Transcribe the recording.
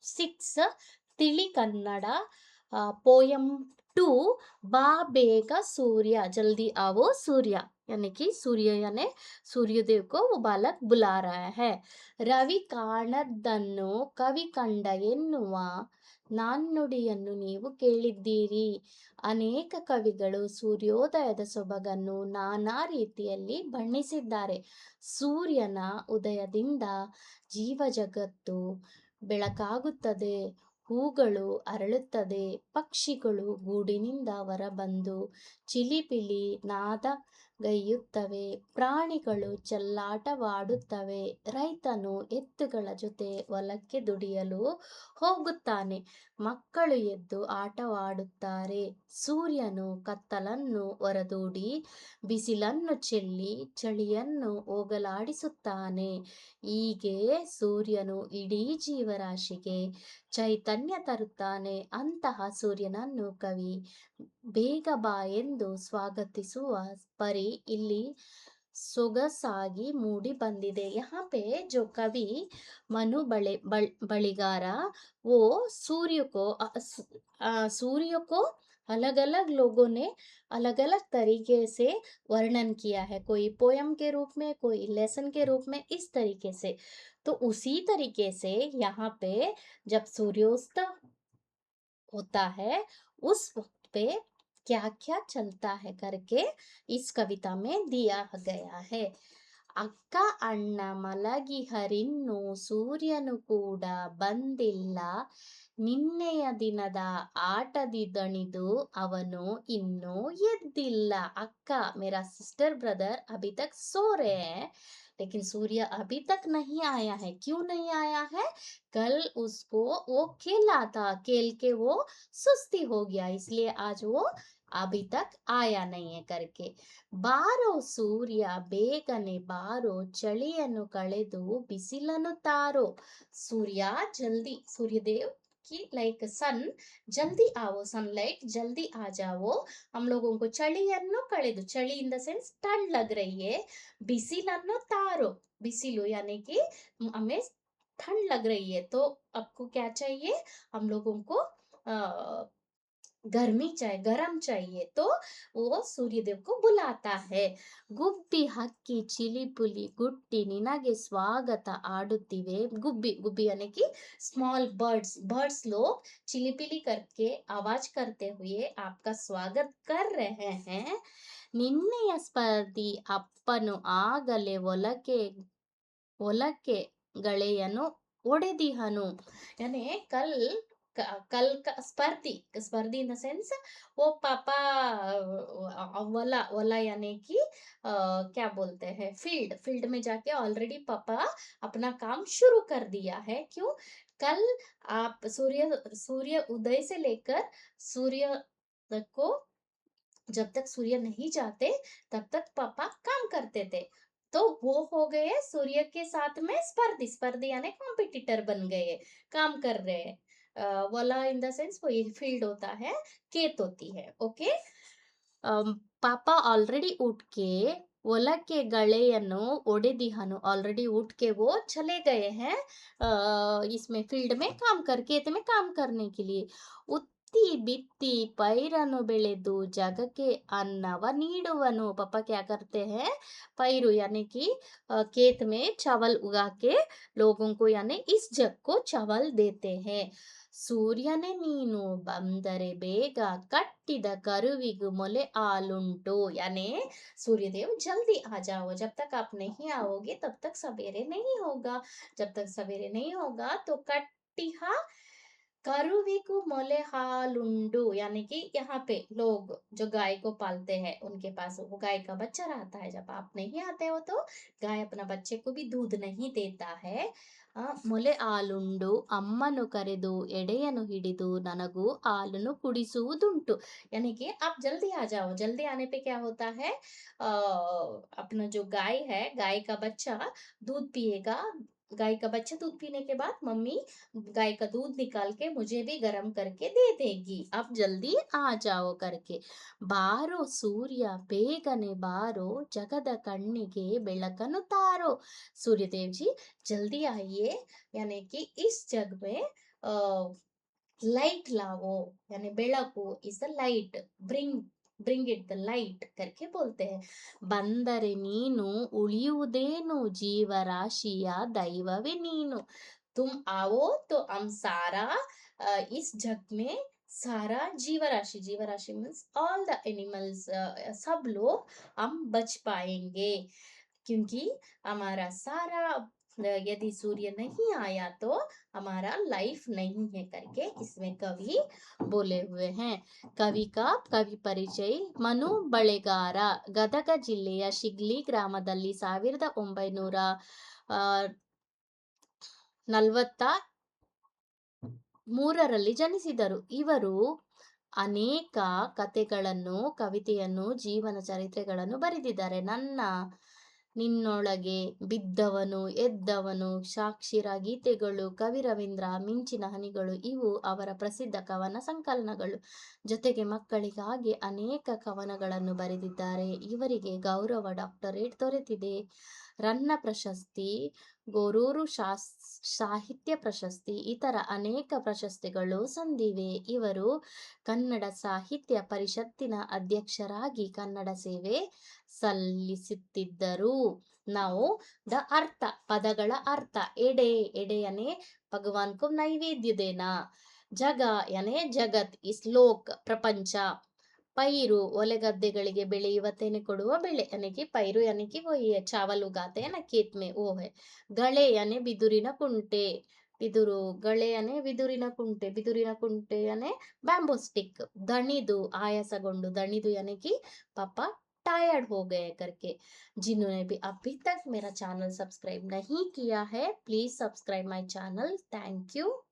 6 ತಿಳಿ ಕನ್ನಡ पोयम 2 बा बेगा सूर्य जल्दी आओ सूर्य यानी कि सूर्य यानी सूर्यदेव को वो बालक बुला रहा है ರವಿ ಕಾಣದ್ದನ್ನು ಕವಿ ಕಂಡ ಎನ್ನುವ ನಾಣ್ಣುಡಿಯನ್ನು ನೀವು ಕೇಳಿದ್ದೀರಿ. ಅನೇಕ ಕವಿಗಳು ಸೂರ್ಯೋದಯದ ಸೊಬಗನ್ನು ನಾನಾ ರೀತಿಯಲ್ಲಿ ಬಣ್ಣಿಸಿದ್ದಾರೆ. ಸೂರ್ಯನ ಉದಯದಿಂದ ಜೀವ ಜಗತ್ತು ಬೆಳಕಾಗುತ್ತದೆ, ಹೂಗಳು ಅರಳುತ್ತದೆ, ಪಕ್ಷಿಗಳು ಗೂಡಿನಿಂದ ಹೊರಬಂದು ಚಿಲಿಪಿಲಿ ನಾದಗೈಯುತ್ತವೆ, ಪ್ರಾಣಿಗಳು ಚೆಲ್ಲಾಟವಾಡುತ್ತವೆ, ರೈತನು ಎತ್ತುಗಳ ಜೊತೆ ಹೊಲಕ್ಕೆ ದುಡಿಯಲು ಹೋಗುತ್ತಾನೆ, ಮಕ್ಕಳು ಎದ್ದು ಆಟವಾಡುತ್ತಾರೆ, ಸೂರ್ಯನು ಕತ್ತಲನ್ನು ಹೊರದೂಡಿ ಬಿಸಿಲನ್ನು ಚೆಲ್ಲಿ ಚಳಿಯನ್ನು ಹೋಗಲಾಡಿಸುತ್ತಾನೆ. ಹೀಗೆ ಸೂರ್ಯನು ಇಡೀ ಜೀವರಾಶಿಗೆ ಚೈತನ್ಯ ತರುತ್ತಾನೆ. ಅಂತಹ ಸೂರ್ಯನನ್ನು ಕವಿ ಬೇಗ ಬಾ ಎಂದು ಸ್ವಾಗತಿಸುವ ಪರಿ ಇಲ್ಲಿ ಸೊಗಸಾಗಿ ಮೂಡಿ ಬಂದಿದೆ. यहाँ पे जो कवि मनु बलिगारा वो सूर्य को अलग अलग लोगों ने अलग अलग तरीके से वर्णन किया है, कोई पोयम के रूप में, कोई लेसन के रूप में, इस तरीके से। तो उसी तरीके से यहाँ पे जब सूर्योस्त होता है उस वक्त पे क्या क्या चलता है करके इस कविता में दिया गया है. ಅಕ್ಕ ಅಣ್ಣ ಮಲಗಿಹರಿನ್ನು ಸೂರ್ಯನು ಕೂಡ ಬಂದಿಲ್ಲ, ನಿನ್ನೆಯ ದಿನದ ಆಟದಿ ದಣಿದು ಅವನು ಇನ್ನೂ ಎದ್ದಿಲ್ಲ. ಅಕ್ಕ मेरा सिस्टर ब्रदर अभी तक सो रहे हैं, लेकिन सूर्य अभी तक नहीं आया है. क्यों नहीं आया है? कल उसको वो खेला था, खेल के वो सुस्ती हो गया, इसलिए आज वो अभी तक आया नहीं है करके. ಬಾರೋ ಸೂರ್ಯ ಬೇಗನೆ ಬಾರೋ, ಚಳಿಯನ್ನು ಕಳೆದು ಬಿಸಿಲನ್ನು ತಾರೋ. सूर्य जल्दी, सूर्यदेव की लाइक सन जल्दी आओ, सनलाइट जल्दी आ जाओ, हम लोगों को ಚಳಿಯನ್ನು ಕಳೆದು, ಚಳಿ इन द सेंस ठंड लग रही है, बिसिलನ್ನು तारो, बिसिलु यानी कि हमें ठंड लग रही है, तो आपको क्या चाहिए, हम लोगों को गर्मी चाहिए, गरम चाहिए, तो वो सूर्यदेव को बुलाता है. ಗುಬ್ಬಿ ಹಕ್ಕಿ ಚಿಲಿಪುಲಿ ಗುಟ್ಟಿ ನಿನಗೆ ಸ್ವಾಗತ ಆಡುತ್ತಿವೆ. गुब्बी गुब्बी यानी कि स्मॉल बर्ड्स लोग चिलिपिली करके आवाज करते हुए आपका स्वागत कर रहे हैं. ನಿನ್ನೆಯ ಸ್ಪರ್ಧಿ ಅಪ್ಪನು ಆಗಲೇ ಹೊಲಕ್ಕೆ ಗಳೆಯನು ಒಡೆದಿಹನು. यानी कल का स्पर्धी इन द सेंस वो पापा वला यानी कि क्या बोलते हैं, फील्ड में जाके ऑलरेडी पापा अपना काम शुरू कर दिया है. क्यों? कल आप सूर्य उदय से लेकर सूर्य को, जब तक सूर्य नहीं जाते तब तक पापा काम करते थे, तो वो हो गए सूर्य के साथ में स्पर्धी यानी कॉम्पिटिटर बन गए, काम कर रहे हैं. वाला इन द सेंस वो फील्ड होता है, खेत होती है. ओके, पापा ऑलरेडी उठ के ಹೊಲಕ್ಕೆ ಗಳೆಯನ್ನು ಒಡೆದಿಹನು, ऑलरेडी उठ के वो चले गए हैं इसमें फील्ड में काम कर, खेत में काम करने के लिए. ಉತ್ತಿ ಬಿತ್ತಿ ಪೈರನ್ನು ಬೆಳೆದು ಜಗಕ್ಕೆ ಅನ್ನವ ನೀಡುವನು. पापा क्या करते हैं, पैरू यानी कि खेत में चावल उगा के लोगों को यानी इस जग को चावल देते हैं. ಸೂರ್ಯನೇ ನೀನು ಬಂದರೆ ಬೇಗ ಕಟ್ಟಿದ ಕರುವಿಗೂ ಮೊಲೆ ಹಾಲುಂಟು. यानी सूर्यदेव जल्दी आ जाओ, जब तक आप नहीं आओगे तब तक सवेरे नहीं होगा, जब तक सवेरे नहीं होगा तो कट्टिहा करुविकु मोले हालुंडू. यानी कि यहाँ पे लोग जो गाय को पालते हैं उनके पास वो गाय का बच्चा रहता है, जब आप नहीं आते हो तो गाय अपना बच्चे को भी दूध नहीं देता है. ಮೊಲೆ ಹಾಲುಂಡು ಅಮ್ಮನು ಕರೆದು ಎಡೆಯನ್ನು ಹಿಡಿದು ನನಗೂ ಹಾಲನ್ನು ಕುಡಿಸುವುದುಂಟು. यानी कि आप जल्दी आ जाओ. जल्दी आने पे क्या होता है, अपना जो गाय है, गाय का बच्चा दूध पिएगा, गाय का बच्चा दूध पीने के बाद मम्मी गाय का दूध निकाल के मुझे भी गर्म करके दे देगी, आप जल्दी आ जाओ करके. ಬಾರೋ ಸೂರ್ಯ ಬೇಗನೆ ಬಾರೋ, ಜಗದ ಕಣ್ಣಿಗೆ ಬೆಳಕನ್ನು ತಾರೋ. सूर्यदेव जी जल्दी आइए, यानी कि इस जग में लाइट लाओ, यानी बेಳಕು is the light, bring it the light करके बोलते हैं। ಬಂದರೆ ನೀನು ಉಳಿಯುವುದೇನು ಜೀವರಾಶಿಯ ದೈವವೇ ನೀನು। तुम आओ तो हम सारा इस जग में सारा जीवराशि, जीवराशि मीन्स ऑल द एनिमल्स, सब लोग हम बच पाएंगे, क्योंकि हमारा सारा यदि सूर्य नहीं आया तो हमारा लाइफ नहीं है करके इसमें कवि बोले हुए हैं। कवि का कवि परिचय मनु ಬಳೆಗಾರ, ಗದಗ ಜಿಲ್ಲೆಯ ಶಿಗ್ಲಿ ಗ್ರಾಮದಲ್ಲಿ 1943ರಲ್ಲಿ ಜನಿಸಿದರು. ಇವರು ಅನೇಕ ಕಥೆಗಳನ್ನು, ಕವಿತೆಯನ್ನು, ಜೀವನ ಚರಿತ್ರೆಗಳನ್ನು ಬರೆದಿದ್ದಾರೆ. ನಿನ್ನೊಳಗೆ ಬಿದ್ದವನು ಎದ್ದವನು, ಸಾಕ್ಷಿರ ಗೀತೆಗಳು, ಕವಿ ರವೀಂದ್ರ, ಮಿಂಚಿನ ಹನಿಗಳು ಇವು ಅವರ ಪ್ರಸಿದ್ಧ ಕವನ ಸಂಕಲನಗಳು. ಜೊತೆಗೆ ಮಕ್ಕಳಿಗಾಗಿ ಅನೇಕ ಕವನಗಳನ್ನು ಬರೆದಿದ್ದಾರೆ. ಇವರಿಗೆ ಗೌರವ ಡಾಕ್ಟರೇಟ್ ದೊರೆತಿದೆ. ರನ್ನ ಪ್ರಶಸ್ತಿ, ಗೊರೂರು ಸಾಹಿತ್ಯ ಪ್ರಶಸ್ತಿ, ಇತರ ಅನೇಕ ಪ್ರಶಸ್ತಿಗಳು ಸಂದಿವೆ. ಇವರು ಕನ್ನಡ ಸಾಹಿತ್ಯ ಪರಿಷತ್ತಿನ ಅಧ್ಯಕ್ಷರಾಗಿ ಕನ್ನಡ ಸೇವೆ ಸಲ್ಲಿಸುತ್ತಿದ್ದರು. ನಾವು ದ ಅರ್ಥ, ಪದಗಳ ಅರ್ಥ. ಎಡೆ, ಎಡೆಯನೆ ಭಗವಾನ್ ಕು ನೈವೇದ್ಯ ದೇನಾ. ಜಗ ಯಾನೆ ಜಗತ್, ಇಸ್ ಲೋಕ್, ಪ್ರಪಂಚ. ಪೈರು, ಒಲೆಗದ್ದೆಗಳಿಗೆ ಬೆಳೆಯುವ ತೆನೆ ಕೊಡುವ ಬೆಳೆ, यानी कि ಪೈರು यानी कि वो ये चावल उगाते हैं ना खेत में, वो है। ಗಳೆ यानी ಬಿದುರಿನ ಕುಂಟೆ, ಬಿದುರು, ಗಳೆ यानी ಬಿದುರಿನ ಕುಂಟೆ, ಬಿದುರಿನ ಕುಂಟೆ यानी बैम्बू स्टिक। दणिदु, आयासಗೊಂಡು, दणिदु यानी कि पापा टायर्ड हो गए करके। जिन्होंने भी अभी तक मेरा चैनल सब्सक्राइब नहीं किया है, please subscribe my channel. Thank you.